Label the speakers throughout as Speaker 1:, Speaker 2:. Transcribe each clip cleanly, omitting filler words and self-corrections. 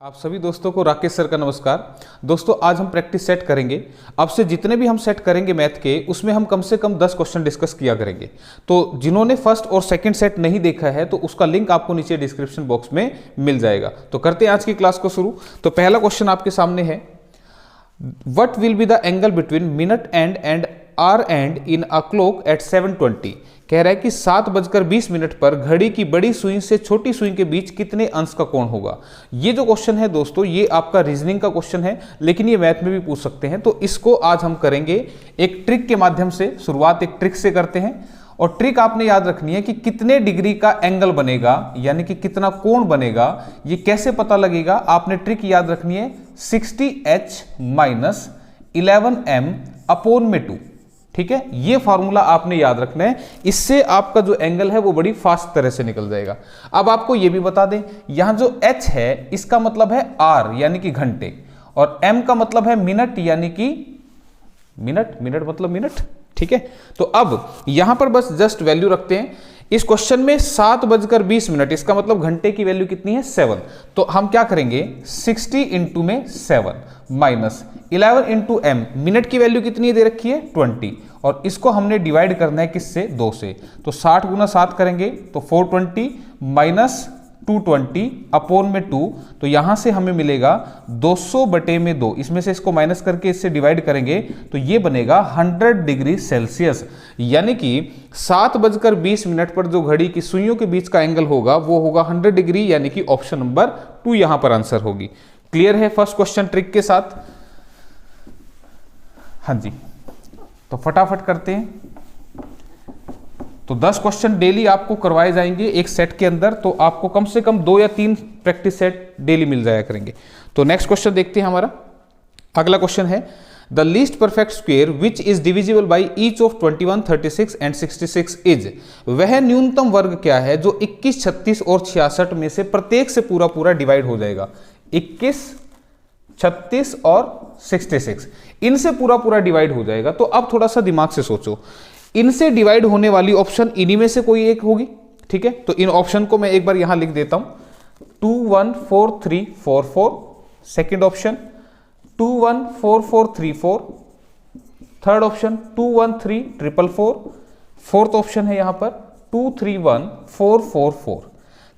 Speaker 1: आप सभी दोस्तों को राकेश सर का नमस्कार। दोस्तों आज हम प्रैक्टिस सेट करेंगे। अब से जितने भी हम सेट करेंगे मैथ के, उसमें हम कम से कम 10 क्वेश्चन डिस्कस किया करेंगे। तो जिन्होंने फर्स्ट और सेकंड सेट नहीं देखा है तो उसका लिंक आपको नीचे डिस्क्रिप्शन बॉक्स में मिल जाएगा। तो करते हैं आज की क्लास को शुरू। तो पहला क्वेश्चन आपके सामने है, what will be the angle between minute and hour hand in a clock at 7:20। कह रहा है कि 7:20 पर घड़ी की बड़ी सुई से छोटी सुई के बीच कितने अंश का कोण होगा। ये जो क्वेश्चन है दोस्तों, ये आपका रीजनिंग का क्वेश्चन है, लेकिन ये मैथ में भी पूछ सकते हैं। तो इसको आज हम करेंगे एक ट्रिक के माध्यम से। शुरुआत एक ट्रिक से करते हैं, और ट्रिक आपने याद रखनी है कि कितने डिग्री का एंगल बनेगा, यानी कि कितना कोण बनेगा, ये कैसे पता लगेगा। आपने ट्रिक याद रखनी है 60h - 11m अपॉन में 2। ठीक है, ये फॉर्मूला आपने याद रखना है। इससे आपका जो एंगल है वो बड़ी फास्ट तरह से निकल जाएगा। अब आपको ये भी बता दें, यहां जो h है इसका मतलब है r यानी कि घंटे, और m का मतलब है मिनट यानी कि मिनट मतलब मिनट। ठीक है, तो अब यहां पर बस जस्ट वैल्यू रखते हैं। इस क्वेश्चन में 7:20, इसका मतलब घंटे की वैल्यू कितनी है 7। तो हम क्या करेंगे, 60 इंटू में 7 माइनस 11 इंटू m, मिनट की वैल्यू कितनी दे रखी है 20, और इसको हमने डिवाइड करना है किससे, 2 से। तो 60 गुना 7 करेंगे तो 420 माइनस 220 अपॉन में 2, तो यहां से हमें मिलेगा 200/2। इसमें से इसको माइनस करके इससे डिवाइड करेंगे तो ये बनेगा 100 डिग्री सेल्सियस। यानी कि 7:20 पर जो घड़ी की सुइयों के बीच का एंगल होगा वो होगा 100 डिग्री, यानी कि ऑप्शन नंबर 2 यहां पर आंसर होगी। क्लियर है फर्स्ट क्वेश्चन ट्रिक के साथ? हाँ जी, तो फटाफट करते हैं। तो 10 क्वेश्चन डेली आपको करवाए जाएंगे एक सेट के अंदर, तो आपको कम से कम 2 या 3 प्रैक्टिस सेट डेली मिल जाया करेंगे। तो नेक्स्ट क्वेश्चन देखते हैं। हमारा अगला क्वेश्चन है, the least perfect square which is divisible by each of 21, 36 and 66 is. वह न्यूनतम वर्ग क्या है जो 21, 36 और 66 में से प्रत्येक से पूरा पूरा डिवाइड हो जाएगा। 21, 36 और 66 इनसे पूरा पूरा डिवाइड हो जाएगा। तो अब थोड़ा सा दिमाग से सोचो, इनसे डिवाइड होने वाली ऑप्शन इन्हीं में से कोई एक होगी। ठीक है, तो इन ऑप्शन को मैं एक बार यहां लिख देता हूं, 214344 second option, 214434 third option, 213444 fourth option है यहां पर 231444।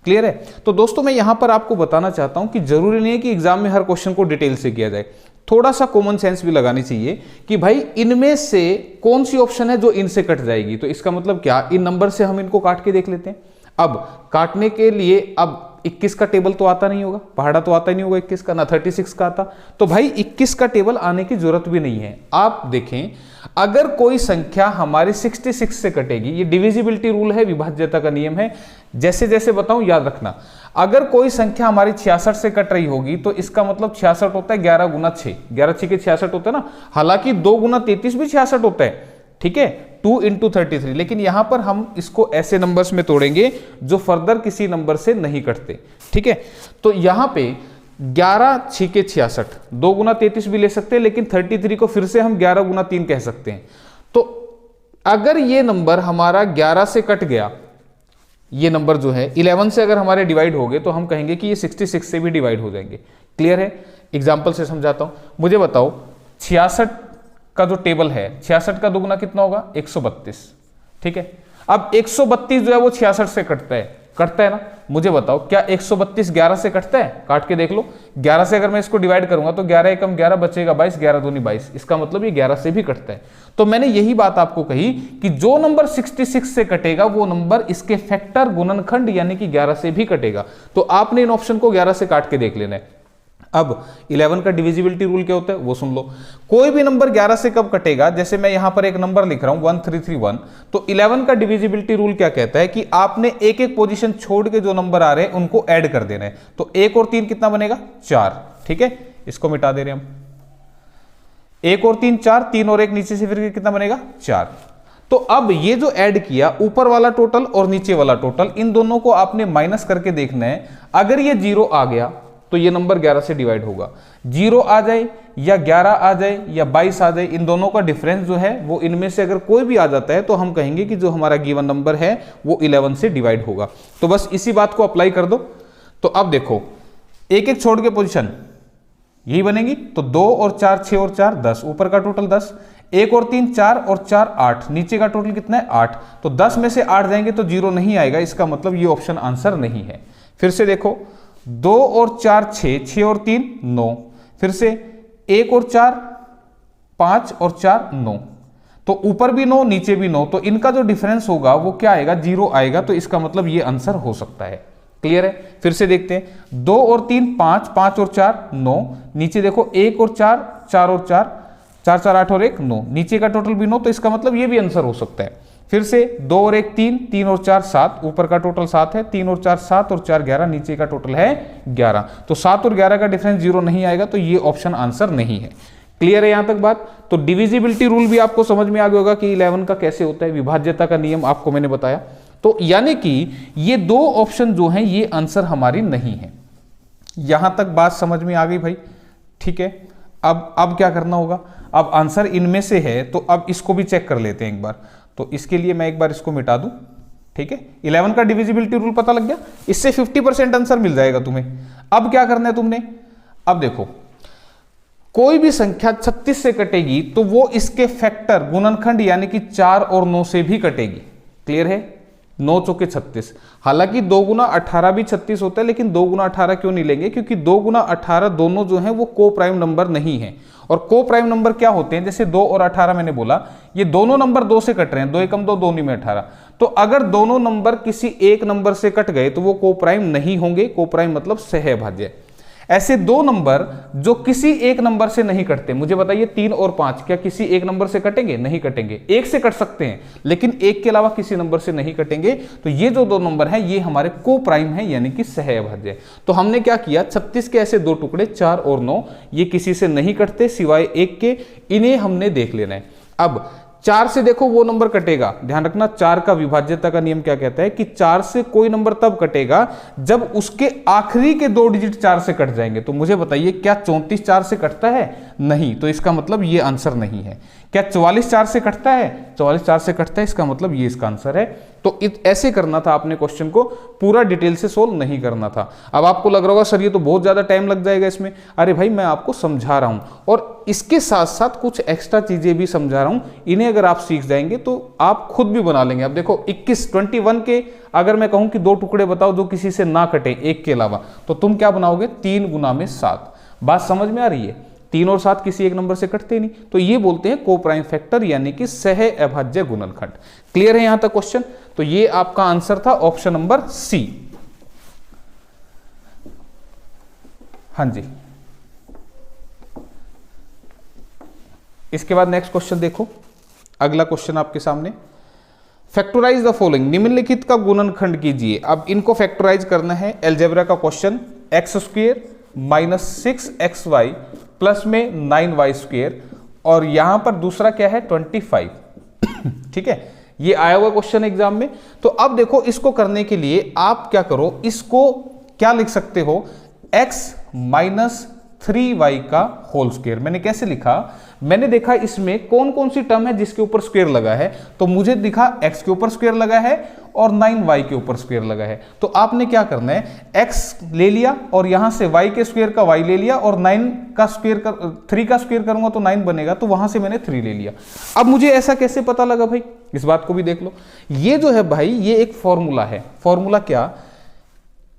Speaker 1: क्लियर है? तो दोस्तों मैं यहां पर आपको बताना चाहता हूं कि जरूरी नहीं है कि एग्जाम में हर क्वेश्चन को डिटेल से किया जाए। थोड़ा सा कॉमन सेंस भी लगानी चाहिए कि भाई इनमें से कौन सी ऑप्शन है जो इनसे कट जाएगी। तो इसका मतलब क्या, इन नंबर से हम इनको काट के देख लेते हैं। अब काटने के लिए, अब 21 का टेबल तो आता नहीं होगा, पहाड़ा तो आता ही नहीं होगा 21 का, ना 36 का आता। तो भाई 21 का टेबल आने की जरूरत भी नहीं है। आप देखें, अगर कोई संख्या हमारी 66 से कटेगी, ये डिविजिबिलिटी रूल है, विभाज्यता का नियम है, जैसे जैसे बताऊं याद रखना। अगर कोई संख्या हमारी 66 से कट रही होगी तो इसका मतलब 66 होता है 11 गुना 6, 11 6 के 66 होता है ना। हालांकि 2 गुना 33 भी 66 होता है। ठीक है, 2 इंटू 33, लेकिन यहां पर हम इसको ऐसे नंबर्स में तोड़ेंगे जो फर्दर किसी नंबर से नहीं कटते। ठीक है, तो यहां पे 11 6 के 66, 2 गुना 33 भी ले सकते हैं, लेकिन 33 को फिर से हम 11 गुना 3 कह सकते हैं। तो अगर ये नंबर हमारा 11 से कट गया, ये नंबर जो है 11 से अगर हमारे डिवाइड हो गए, तो हम कहेंगे कि ये 66 से भी डिवाइड हो जाएंगे। क्लियर है? एग्जाम्पल से समझाता हूं। मुझे बताओ 66 का जो टेबल है, 66 का दोगुना कितना होगा 132। ठीक है, अब 132 जो है वो 66 से कटता है ना। मुझे बताओ क्या 132 11 से कटता है? काट के देख लो। 11 से अगर मैं इसको डिवाइड करूंगा तो 11 एकम 11 बचेगा 22, 11 दूनी 22। इसका मतलब ये 11 से भी कटता है। तो मैंने यही बात आपको कही कि जो नंबर 66 से कटेगा वो नंबर इसके फैक्टर गुणनखंड यानी कि 11 से भी कटेगा। तो आपने इन ऑप्शन को 11 से काट के देख लेना है। अब 11 का डिविजिबिलिटी रूल क्या होता है वो सुन लो। कोई भी नंबर 11 से कब कटेगा, जैसे मैं यहां पर एक नंबर लिख रहा हूं 1331, तो 11 का डिविजिबिलिटी रूल क्या कहता है कि आपने एक एक पोजीशन छोड़ के जो नंबर आ रहे हैं उनको ऐड कर देना है। तो 1 और 3 कितना बनेगा 4। ठीक है, इसको मिटा दे रहे हैं हम। 1 और 3 4, 3 और 1 नीचे से फिर कितना बनेगा 4। तो अब ये जो ऐड किया, ऊपर वाला टोटल और नीचे वाला टोटल, इन दोनों को आपने माइनस करके देखना है। अगर ये 0 आ गया तो ये नंबर 11 से डिवाइड होगा। 0 आ जाए या 11 आ जाए या 22 आ जाए, इन दोनों का डिफरेंस जो है वो इनमें से अगर कोई भी आ जाता है तो हम कहेंगे कि जो हमारा गिवन नंबर है वो 11 से डिवाइड होगा। तो बस इसी बात को अप्लाई कर दो। तो अब देखो एक एक छोड़ के पोजीशन यही बनेगी। तो 2 और 4 6 और 4 10, ऊपर का टोटल 10, 1 और 3 4 और 4 8, नीचे का टोटल कितना है 8। तो 10 में से 8 जाएंगे तो 0 नहीं आएगा, इसका मतलब ये ऑप्शन आंसर नहीं है। फिर से देखो 2 और 4 6, 6 और 3 9, फिर से 1 और 4 5 और 4 9, तो ऊपर भी 9 नीचे भी 9, तो इनका जो डिफरेंस होगा वो क्या आएगा 0 आएगा, तो इसका मतलब ये आंसर हो सकता है। क्लियर है। फिर से देखते हैं 2 और 3 5, 5 और 4 9, नीचे देखो 1 और 4 4 और 4, 4 4 8 और 1 9, नीचे का टोटल भी 9, तो इसका मतलब ये भी आंसर हो सकता है। फिर से 2 और 1 3, 3 और 4 7, ऊपर का टोटल 7 है, 3 और 4 7 और 4 11, नीचे का टोटल है 11, तो 7 और 11 का डिफरेंस 0 नहीं आएगा, तो ये ऑप्शन आंसर नहीं है। क्लियर है यहां तक बात। तो डिविजिबिलिटी रूल भी आपको समझ में आ गया होगा कि 11 का कैसे होता है, विभाज्यता का नियम आपको मैंने बताया। तो यानी कि ये दो ऑप्शन जो हैं ये आंसर हमारी नहीं है। यहां तक बात समझ में आ गई भाई, ठीक है। अब क्या करना होगा, अब आंसर इनमें से है, तो अब इसको भी चेक कर लेते हैं एक बार। तो इसके लिए मैं एक बार इसको मिटा दूं, ठीक है। 11 का डिविजिबिलिटी रूल पता लग गया, इससे 50% आंसर मिल जाएगा तुम्हें। अब क्या करना है तुमने, अब देखो कोई भी संख्या 36 से कटेगी तो वो इसके फैक्टर गुणनखंड यानी कि 4 और 9 से भी कटेगी। क्लियर है, 9 चौके 36। हालांकि 2 गुना 18 भी 36 होता है, लेकिन 2 गुना 18 क्यों नहीं लेंगे, क्योंकि 2 गुना 18 दोनों जो हैं वो को प्राइम नंबर नहीं है। और को प्राइम नंबर क्या होते हैं, जैसे 2 और 18 मैंने बोला, ये दोनों नंबर 2 से कट रहे हैं, 2 एकम 2 2 में 18। तो अगर दोनों नंबर किसी एक नंबर से कट गए तो वो को प्राइम नहीं होंगे। को प्राइम मतलब सहभाज्य। ऐसे दो नंबर जो किसी एक नंबर से नहीं कटते, मुझे बताइए 3 और 5 क्या किसी एक नंबर से कटेंगे? नहीं कटेंगे। एक से कट सकते हैं लेकिन एक के अलावा किसी नंबर से नहीं कटेंगे। तो ये जो दो नंबर हैं ये हमारे को प्राइम है यानी कि सहअभाज्य। तो हमने क्या किया, 36 के ऐसे दो टुकड़े 4 और 9 ये किसी से नहीं कटते सिवाय एक के, इन्हें हमने देख लेना है। अब 4 से देखो वो नंबर कटेगा, ध्यान रखना 4 का विभाज्यता का नियम क्या कहता है कि 4 से कोई नंबर तब कटेगा जब उसके आखिरी के 2 डिजिट 4 से कट जाएंगे। तो मुझे बताइए क्या 34 4 से कटता है? नहीं, तो इसका मतलब ये आंसर नहीं है। क्या 44 4 से कटता है? 44 4 से कटता है, इसका मतलब ये इसका आंसर है। तो ऐसे करना था आपने क्वेश्चन को, पूरा डिटेल से सोल्व नहीं करना था। अब आपको लग रहा होगा सर ये तो बहुत ज्यादा टाइम लग जाएगा इसमें। अरे भाई मैं आपको समझा रहा हूं और इसके साथ साथ कुछ एक्स्ट्रा चीजें भी समझा रहा हूं, इन्हें अगर आप सीख जाएंगे तो आप खुद भी बना लेंगे। अब देखो 21 के अगर मैं कहूं कि 2 टुकड़े बताओ जो किसी से ना कटे एक के अलावा, तो तुम क्या बनाओगे? 3 गुना में 7। बात समझ में आ रही है? 3 और 7 किसी एक नंबर से कटते नहीं, तो ये बोलते हैं को प्राइम फैक्टर यानी कि सहअभाज्य गुणनखंड। क्लियर है यहां तक क्वेश्चन? तो ये आपका आंसर था ऑप्शन नंबर सी। हां जी, इसके बाद नेक्स्ट क्वेश्चन देखो। अगला क्वेश्चन आपके सामने, फैक्टराइज द फॉलोइंग, निम्नलिखित का गुणनखंड कीजिए। अब इनको फैक्टराइज करना है, अलजेब्रा का question, x² minus 6xy plus में 9y², और यहां पर दूसरा क्या है 25। ठीक है, ये आया हुआ क्वेश्चन एग्जाम में। तो अब देखो इसको करने के लिए आप क्या करो, इसको क्या लिख सकते हो, x माइनस 3y का होल स्क्वायर। मैंने कैसे लिखा, मैंने देखा इसमें कौन कौन सी टर्म है जिसके ऊपर स्क्वायर लगा है, तो मुझे दिखा x के ऊपर स्क्वायर लगा है और 9y के ऊपर स्क्वायर लगा है। तो आपने क्या करना है, x ले लिया और यहां से y के स्क्वायर का y ले लिया और 9 का स्क्वायर का 3 का स्क्वायर करूंगा तो 9 बनेगा, तो वहां से मैंने 3 ले लिया। अब मुझे ऐसा कैसे पता लगा भाई, इस बात को भी देख लो। ये जो है भाई ये एक फॉर्मूला है, फॉर्मूला क्या,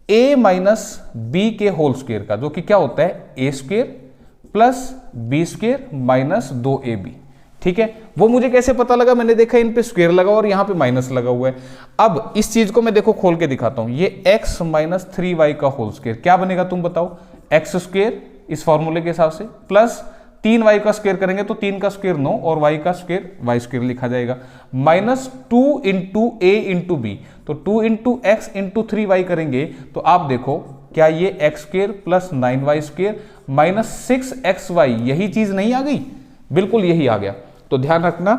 Speaker 1: a माइनस बी के होल स्क्वायर का, जो कि क्या होता है a² plus b² minus 2ab। ठीक है, वो मुझे कैसे पता लगा, मैंने देखा इन पे स्क्वायर लगा और यहां पे माइनस लगा हुआ है। अब इस चीज को मैं देखो खोल के दिखाता हूं, ये x माइनस 3y का होल स्क्वायर क्या बनेगा तुम बताओ, x² इस फॉर्मूले के हिसाब से प्लस 3y का स्क्वायर करेंगे तो 3 का स्क्वायर 9 और y का स्क्वायर y² लिखा जाएगा, minus 2 into a into b, तो 2 इंटू x इंटू 3y करेंगे तो आप देखो क्या ये x² plus 9y² minus 6xy, यही चीज नहीं आ गई? बिल्कुल यही आ गया। तो ध्यान रखना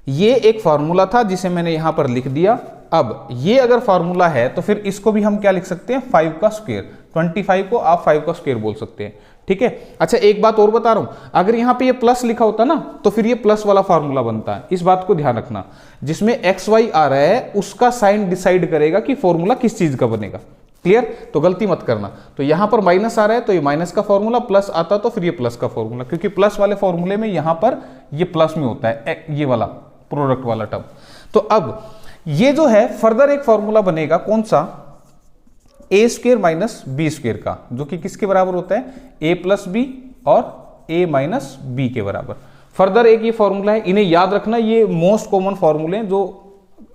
Speaker 1: ये एक फार्मूला था जिसे मैंने यहां पर लिख दिया। अब ये अगर फार्मूला है तो फिर इसको भी हम क्या लिख सकते हैं, 5 का स्क्वायर। 25 को आप 5 का स्क्वायर बोल सकते हैं। ठीक है, अच्छा एक बात और बता रहा हूं, अगर यहां पे ये प्लस लिखा होता ना तो फिर ये प्लस वाला फार्मूला बनता है। इस बात को ध्यान रखना, जिसमें xy आ रहा है उसका साइन डिसाइड करेगा कि फॉर्मूला किस चीज का बनेगा। क्लियर? तो गलती मत करना। तो यहां पर माइनस आ रहा है तो ये माइनस का फॉर्मूला, प्लस आता तो फिर ये प्लस का फॉर्मूला, क्योंकि प्लस वाले फॉर्मूले में यहां पर ये प्लस में होता है ये वाला प्रोडक्ट वाला टर्म। तो अब ये जो है फर्दर एक फॉर्मूला बनेगा, कौन सा? ए स्क्वेयर माइनस बी स्क्वेयर का, जो कि किसके बराबर होता है? ए प्लस बी और ए माइनस बी के बराबर। फर्दर एक ये फॉर्मूला है, इन्हें याद रखना, ये मोस्ट कॉमन फॉर्मूले हैं जो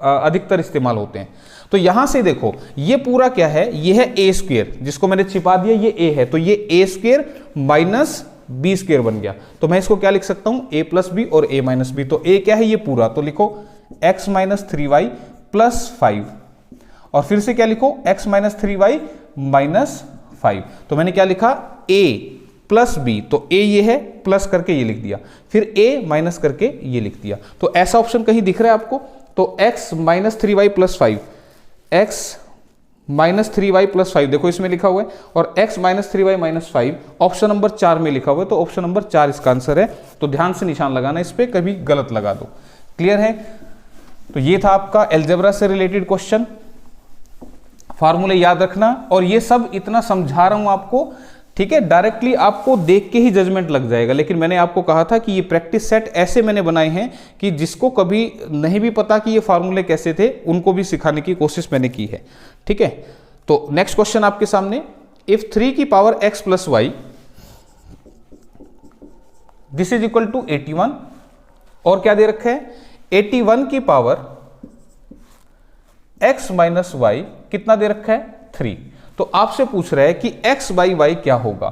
Speaker 1: अधिकतर इस्तेमाल होते हैं। तो यहां से देखो ये पूरा क्या है? ये है ए स्क्वेयर, जिसको मैंने छिपा दिया, ये ए है, तो ये ए स्क्वेयर माइनस बी स्क्वेयर बन गया। तो मैं इसको क्या लिख सकता हूं? ए प्लस बी और ए माइनस बी। तो ए क्या है? ये पूरा, तो लिखो एक्स माइनस 3y प्लस 5, और फिर से क्या लिखो? X minus 3y minus 5। तो मैंने क्या लिखा? a प्लस बी, तो a ये है, प्लस करके ये लिख दिया, फिर a माइनस करके ये लिख दिया। तो ऐसा ऑप्शन कहीं दिख रहा है आपको? तो x minus 3y plus 5, x minus 3y plus 5 देखो इसमें लिखा हुआ है, और x minus 3y minus 5 option number 4 में लिखा हुआ है। तो ऑप्शन नंबर 4 इसका आंसर है। तो ध्यान से निशान लगाना, इस पे कभी गलत लगा दो। क्लियर है? तो ये था आपका अलजेब्रा से रिलेटेड क्वेश्चन। फार्मूले याद रखना, और ये सब इतना समझा रहा हूं आपको, ठीक है? डायरेक्टली आपको देख के ही जजमेंट लग जाएगा, लेकिन मैंने आपको कहा था कि ये प्रैक्टिस सेट ऐसे मैंने बनाए हैं कि जिसको कभी नहीं भी पता कि ये फार्मूले कैसे थे, उनको भी सिखाने की कोशिश मैंने की है। ठीक है? तो नेक्स्ट क्वेश्चन आपके सामने, इफ 3 की power x plus y this is equal to 81, और क्या दे रखा है? 81 की पावर x माइनस वाई कितना दे रखा है? 3। तो आपसे पूछ रहा है कि x बाई वाई क्या होगा,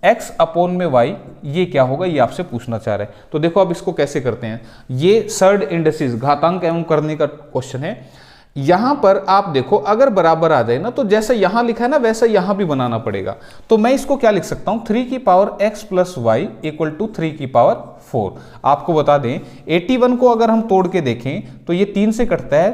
Speaker 1: x अपॉन में y ये क्या होगा, ये आपसे पूछना चाह रहा है। तो देखो अब इसको कैसे करते हैं, ये सर्ड इंडिसेस घातांक एवं करने का क्वेश्चन है। यहां पर आप देखो अगर बराबर आ जाए ना, तो जैसा यहां लिखा है ना वैसा यहां भी बनाना पड़ेगा। तो मैं इसको क्या लिख सकता हूं? 3 की power x plus y equal to 3 की पावर 4। आपको बता दें 81 को अगर हम तोड़ के देखें तो ये 3 से कटता है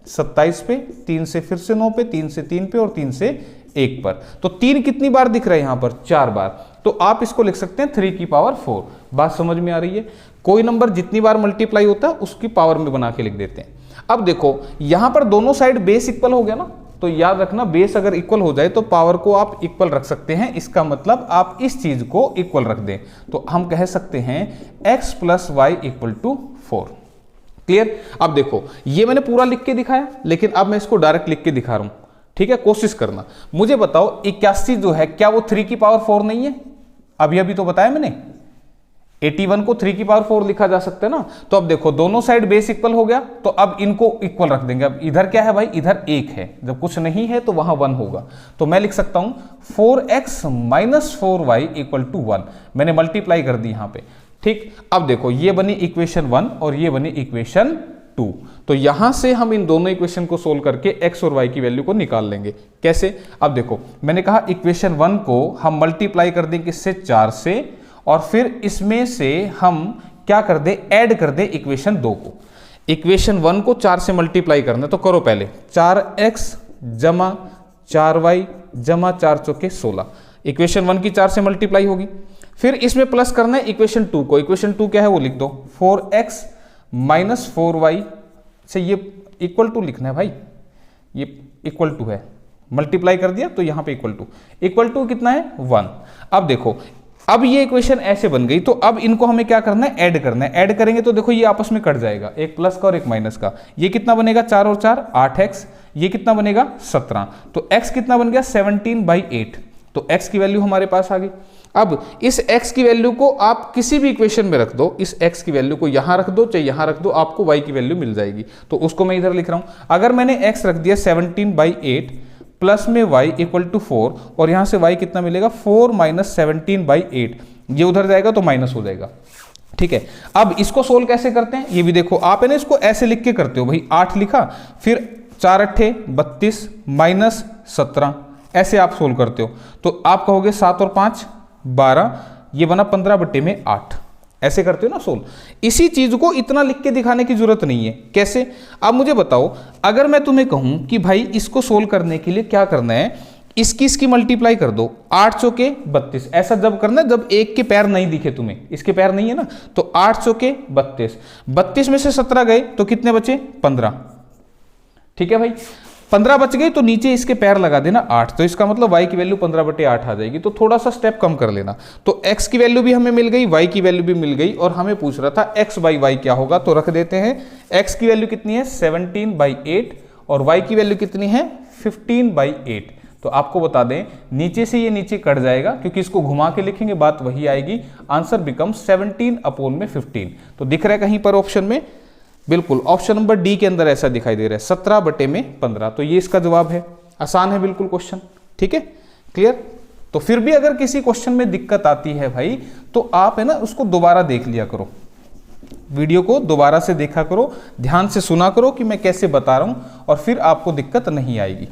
Speaker 1: 27 पे, 3 से फिर से 9 पे, 3 से 3 पे और 3 से 1 पर। तो 3 कितनी बार दिख रहा है यहां पर? 4 बार। तो आप इसको लिख सकते हैं 3 की पावर 4। बात समझ में आ रही है? कोई नंबर जितनी बार मल्टीप्लाई होता है उसकी पावर में बना के लिख देते हैं। अब देखो यहां पर दोनों साइड बेस इक्वल हो गया ना, तो याद रखना बेस अगर इक्वल हो जाए तो पावर को आप इक्वल रख सकते हैं। इसका मतलब आप इस चीज को इक्वल रख दें, तो हम कह सकते हैं x plus y equal to 4। Clear? अब देखो ये मैंने पूरा लिख के दिखाया, लेकिन अब मैं इसको डायरेक्ट लिख के दिखा रहा हूं। ठीक है? कोशिश करना। मुझे बताओ 81 जो है क्या वो 3 की पावर 4 नहीं है? अभी अभी तो बताया मैंने 81 को 3 की पावर 4 लिखा जा सकता है ना। तो अब देखो दोनों साइड बेस इक्वल हो गया, तो अब इनको इक्वल रख देंगे। अब इधर क्या है भाई? इधर 1 है, जब कुछ नहीं है तो वहां 1 होगा। तो मैं लिख सकता हूं 4x minus 4y equal to 1। मैंने मल्टीप्लाई कर दी यहां पे। ठीक? अब देखो ये बनी इक्वेशन 1 और ये बनी इक्वेशन 2। तो यहां से हम इन दोनों इक्वेशन को सोल्व करके x और y की वैल्यू को निकाल लेंगे। कैसे? अब देखो मैंने कहा इक्वेशन 1 को हम मल्टीप्लाई कर दें किससे? 4 से, और फिर इसमें से हम क्या कर दे? ऐड कर दे इक्वेशन 2 को। इक्वेशन 1 को 4 से मल्टीप्लाई करना, तो करो पहले 4x जमा 4y जमा 4 चौके 16। इक्वेशन 1 की 4 से मल्टीप्लाई होगी। फिर इसमें प्लस करना है इक्वेशन 2 को। इक्वेशन 2 क्या है वो लिख दो, 4x माइनस 4y से ये इक्वल टू लिखना है भाई, ये इक्वल टू है, मल्टीप्लाई कर दिया तो यहां पे इक्वल टू कितना है? 1। अब देखो अब ये इक्वेशन ऐसे बन गई, तो अब इनको हमें क्या करना है? ऐड करना है। ऐड करेंगे तो देखो ये आपस में कट जाएगा, एक प्लस का और एक माइनस का। ये कितना बनेगा? 4 और 4 8x। ये कितना बनेगा? 17। तो x कितना बन गया? 17/8। तो x की वैल्यू हमारे पास आ गई। अब इस x की वैल्यू को आप किसी भी इक्वेशन में रख दो, इस x की वैल्यू को यहां रख दो चाहे यहां रख दो, आपको y की वैल्यू मिल जाएगी। तो उसको मैं इधर लिख रहा हूं। अगर मैंने x रख दिया 17/8 प्लस में y इक्वल टू 4, और यहां से y कितना मिलेगा? 4 माइनस 17/8। ये उधर जाएगा तो माइनस हो जाएगा। ठीक है? अब इसको सोल्व कैसे करते हैं ये भी देखो। आप है ना इसको ऐसे लिख के करते हो भाई, 8 लिखा, फिर 4 अट्ठे 32 माइनस 17, ऐसे आप सोल्व करते हो। तो आप कहोगे 7 और 5 12, ये बना 15/8। ऐसे करते हो ना सोल्व। इसी चीज को इतना लिख के दिखाने की जरूरत नहीं है। कैसे? अब मुझे बताओ, अगर मैं तुम्हें कहूं कि भाई इसको सोल्व करने के लिए क्या करना है, इसकी मल्टीप्लाई कर दो, 8 चौके 32। ऐसा जब करना है जब एक के पैर नहीं दिखे तुम्हें, इसके पैर नहीं है ना, तो 8 चौके 32, 32 में से 17 गए तो कितने बचे? 15। ठीक है भाई, 15 बच गई तो नीचे इसके पैर लगा देना 8, तो इसका मतलब y की वैल्यू 15/8 आ जाएगी। तो थोड़ा सा स्टेप कम कर लेना। तो x की वैल्यू भी हमें मिल गई, y की वैल्यू भी मिल गई, और हमें पूछ रहा था x/y क्या होगा, तो रख देते हैं। x की वैल्यू कितनी है 17/8 और y की वैल्यू कितनी है 15/8। तो आपको बता दें नीचे से ये नीचे कट जाएगा क्योंकि इसको घुमा के लिखेंगे बात वही आएगी। Answer become 17/15। तो दिख रहा है कहीं पर ऑप्शन में, बिल्कुल ऑप्शन नंबर डी के अंदर ऐसा दिखाई दे रहा है 17/15। तो ये इसका जवाब है। आसान है बिल्कुल क्वेश्चन, ठीक है, क्लियर। तो फिर भी अगर किसी क्वेश्चन में दिक्कत आती है भाई, तो आप है ना उसको दोबारा देख लिया करो, वीडियो को दोबारा से देखा करो, ध्यान से सुना करो कि मैं कैसे बता रहा हूं, और फिर आपको दिक्कत नहीं आएगी,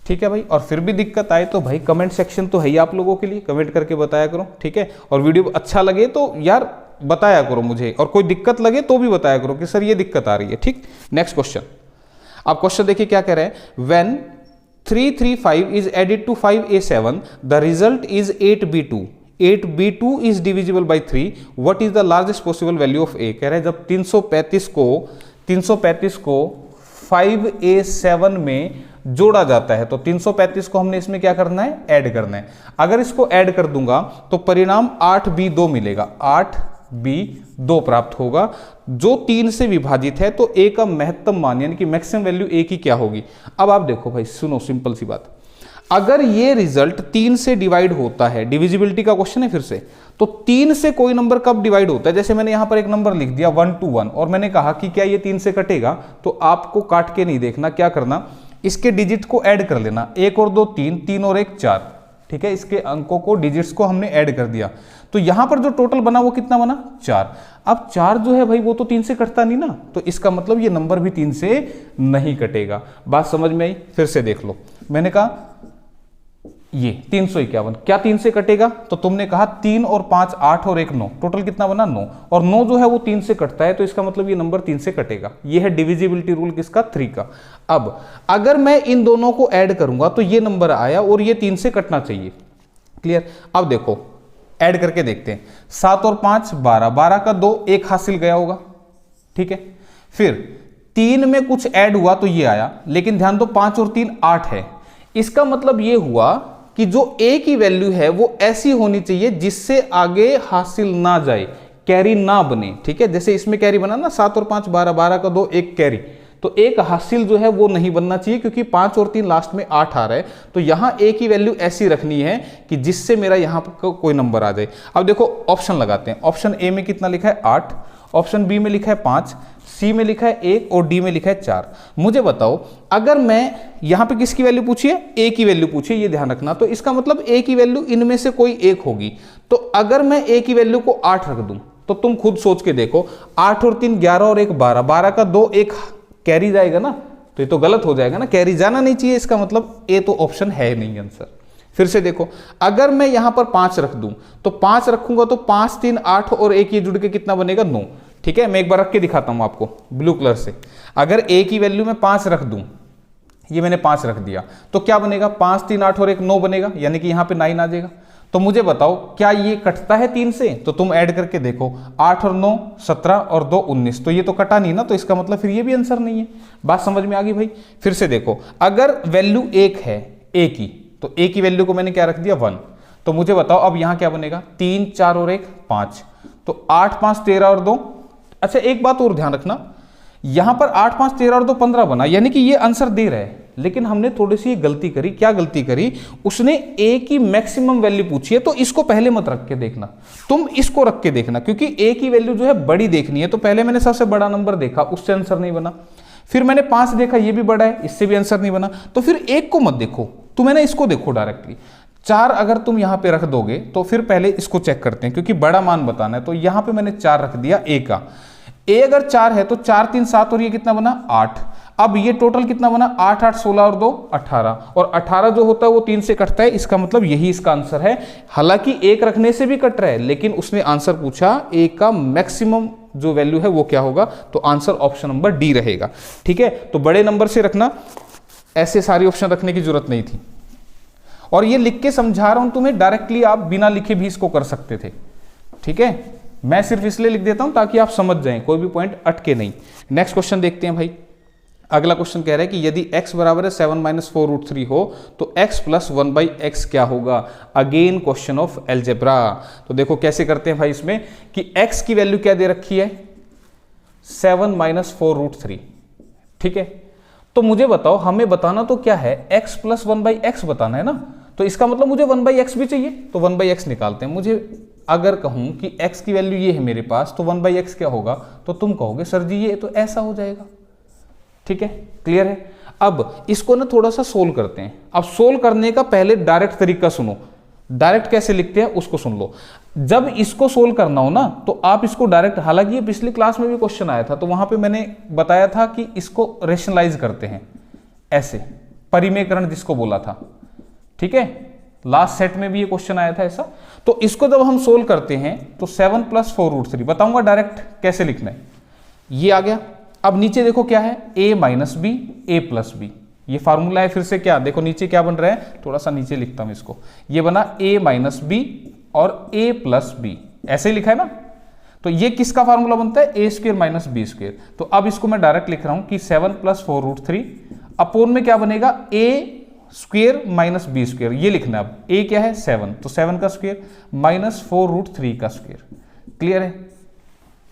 Speaker 1: ठीक है भाई। और फिर भी दिक्कत आए तो भाई कमेंट सेक्शन तो है ही आप लोगों के लिए, कमेंट करके बताया करो, ठीक है। और वीडियो अच्छा लगे तो यार बताया करो मुझे, और कोई दिक्कत लगे तो भी बताया करो कि सर ये दिक्कत आ रही है, ठीक। नेक्स्ट क्वेश्चन, आप क्वेश्चन देखिए क्या कह रहे हैं। When 335 is added to 5a7 the result is 8b2। 8b2 is divisible by 3, what is the largest possible value of a। कह रहे हैं जब 335 को 5a7 में जोड़ा जाता है, तो 335 को हमने इसमें क्या करना है, ऐड करना है। अगर इसको ऐड कर दूंगा तो परिणाम 8b2 मिलेगा, 8b2 प्राप्त होगा, जो 3 से विभाजित है। तो a का महत्तम मान यानी कि मैक्सिमम वैल्यू a की क्या होगी। अब आप देखो भाई, सुनो सिंपल सी बात, अगर ये रिजल्ट 3 से डिवाइड होता है, डिविजिबिलिटी का क्वेश्चन है फिर से, तो 3 से कोई नंबर कब डिवाइड होता है। जैसे मैंने यहां पर एक नंबर लिख दिया 1 to 1 और मैंने कहा कि क्या ये 3 से कटेगा, तो आपको काट के नहीं देखना, क्या करना, इसके डिजिट को ऐड कर लेना, 1 और 2 3, 3 और 1 4, ठीक है। इसके अंकों को, डिजिट्स को हमने ऐड कर दिया, तो यहां पर जो टोटल बना वो कितना बना 4। अब 4 जो है भाई वो तो 3 से कटता नहीं ना, तो इसका मतलब ये नंबर भी 3 से नहीं कटेगा। बात समझ में आई, फिर से देख लो। मैंने कहा ये 351 क्या 3 से कटेगा, तो तुमने कहा 3 और 5 8 और 1 9, टोटल कितना बना 9, और 9 जो है वो 3 से कटता है, तो इसका मतलब ये नंबर 3 से कटेगा। ये है डिविजिबिलिटी रूल किसका, 3 का। अब अगर मैं इन दोनों को ऐड करूंगा तो ये नंबर आया और ये 3 से कटना चाहिए, क्लियर। अब देखो ऐड करके देखते हैं, 7 और 5 12, 12 का 2 1 हासिल गया होगा, ठीक है। फिर 3 में कुछ ऐड हुआ तो ये आया, लेकिन ध्यान दो 5 और 3 8 है। इसका मतलब ये हुआ कि जो a की वैल्यू है वो ऐसी होनी चाहिए जिससे आगे हासिल ना जाए, कैरी ना बने, ठीक है। जैसे इसमें कैरी बना ना 7 और 5 12, 12 का 2 1 कैरी, तो एक हासिल जो है वो नहीं बनना चाहिए क्योंकि 5 और 3 लास्ट में 8 आ रहा है। तो यहां a की वैल्यू ऐसी रखनी है कि जिससे मेरा यहां पर कोई नंबर आ जाए। अब देखो ऑप्शन लगाते हैं, ऑप्शन ए में कितना लिखा है 8, ऑप्शन बी में लिखा है 5, सी में लिखा है 1 और डी में लिखा है 4। मुझे बताओ अगर मैं यहां पे किसकी वैल्यू पूछी है, ए की वैल्यू पूछी है, ये ध्यान रखना। तो इसका मतलब ए की वैल्यू इनमें से कोई एक होगी। तो अगर मैं ए की वैल्यू को 8 रख दूं तो तुम खुद सोच के देखो, 8 और 3 11 और 1 12, 12 का 2 1 कैरी जाएगा ना, तो ये तो गलत हो जाएगा ना, कैरी जाना नहीं चाहिए। इसका मतलब ए तो ऑप्शन है नहीं आंसर। फिर से देखो, अगर मैं यहां पर 5 रख दूं तो 5 रखूंगा तो 5 3 8 और 1 ये जुड़ के कितना बनेगा 9, ठीक है। मैं एक बार रख के दिखाता हूं आपको ब्लू कलर से। अगर a की वैल्यू मैं 5 रख दूं, ये मैंने 5 रख दिया, तो क्या बनेगा 5 3 8 और 1 9 बनेगा, यानी कि यहां पे 9 आ जाएगा। तो मुझे बताओ क्या ये कटता है 3 से, तो तुम ऐड करके देखो, 8 और 9 17 और 2 19, तो ये तो कटा नहीं ना, तो इसका मतलब फिर ये भी आंसर नहीं है। बात समझ में आ गई भाई। फिर से देखो, अगर वैल्यू 1 है a की, तो a की वैल्यू को मैंने क्या रख दिया 1, तो मुझे बताओ अब यहां क्या बनेगा 3 4 और 1 5, तो 8 5 13 और 2। अच्छा एक बात और ध्यान रखना, यहां पर 8 5 13 और 2 15 बना, यानी कि ये आंसर दे रहा है, लेकिन हमने थोड़ी सी गलती करी। क्या गलती करी, उसने a की मैक्सिमम वैल्यू पूछी है, तो इसको पहले मत रख के देखना, तुम इसको रख के देखना, क्योंकि a की वैल्यू जो है बड़ी देखनी है। तो पहले मैंने सबसे बड़ा नंबर देखा, उससे आंसर नहीं बना। फिर मैंने 5 देखा, ये भी बड़ा है, इससे भी आंसर नहीं बना। तो फिर 1 को मत देखो, तुम मैंने इसको देखो डायरेक्टली। 4 अगर तुम यहां पे रख दोगे तो फिर पहले इसको चेक करते हैं, क्योंकि बड़ा मान बताना है। तो यहां पे मैंने 4 रख दिया a का, a अगर 4 है तो 4 3 7 और ये कितना बना 8। अब ये टोटल कितना बना 8 8 16 और 2 18, और 18 जो होता है वो 3 से कटता है, इसका मतलब यही इसका आंसर है। हालांकि 1 रखने से भी कट रहा है, लेकिन उसने आंसर पूछा a का मैक्सिमम जो वैल्यू है वो क्या होगा, तो आंसर ऑप्शन नंबर डी रहेगा, ठीक है। तो बड़े नंबर से रखना, ऐसे सारी ऑप्शन रखने की जरूरत नहीं थी। और ये लिख के समझा रहा हूं तुम्हें, डायरेक्टली आप बिना लिखे भी इसको कर सकते थे, ठीक है। मैं सिर्फ इसलिए लिख देता हूं ताकि आप समझ जाएं, कोई भी पॉइंट अटके नहीं। नेक्स्ट क्वेश्चन देखते हैं भाई। अगला क्वेश्चन कह रहा है कि यदि x बराबर है 7 माइनस 4√3 हो तो x प्लस 1/x क्या होगा। Again question of algebra. तो देखो कैसे करते हैं भाई इसमें कि x की वैल्यू क्या दे रखी है 7 माइनस 4√3, ठीक है। तो मुझे बताओ, हमें बताना तो क्या है x प्लस 1/x बताना है ना, तो इसका मतलब मुझे 1/x भी चाहिए, तो 1/x निकालते हैं। मुझे अगर कहूं कि x की वैल्यू ये है मेरे पास तो 1/x क्या होगा, तो तुम कहोगे सर जी ये तो ऐसा हो जाएगा, ठीक है, क्लियर है। अब इसको ना थोड़ा सा सोल्व करते हैं। अब सोल्व करने का पहले डायरेक्ट तरीका सुनो, डायरेक्ट कैसे लिखते हैं उसको सुन लो। जब इसको सोल्व करना हो ना तो आप इसको डायरेक्ट, हालांकि ये पिछली क्लास में भी क्वेश्चन आया था तो वहां पे मैंने बताया था कि इसको रेशनलाइज करते हैं ऐसे, परिमेयकरण जिसको बोला था, ठीक है, लास्ट सेट में भी ये क्वेश्चन आया था ऐसा। तो इसको जब हम सोल्व करते हैं तो 7 प्लस 4√3 बताऊंगा डायरेक्ट कैसे लिखना है, ये आ गया। अब नीचे देखो क्या है a minus b a plus b, ये फार्मूला है। फिर से क्या देखो नीचे क्या बन रहा है, थोड़ा सा नीचे लिखता हूं इसको, ये बना a माइनस बी और a प्लस बी, ऐसे ही लिखा है ना। तो ये किसका फार्मूला बनता है a square minus b square. तो अब इसको मैं डायरेक्ट लिख रहा हूं कि 7 प्लस 4√3 अपोन में क्या बनेगा a square minus b square, ये लिखना है। अब a क्या है 7, तो 7 का स्क्वायर माइनस 4√3 का स्क्वायर, क्लियर है।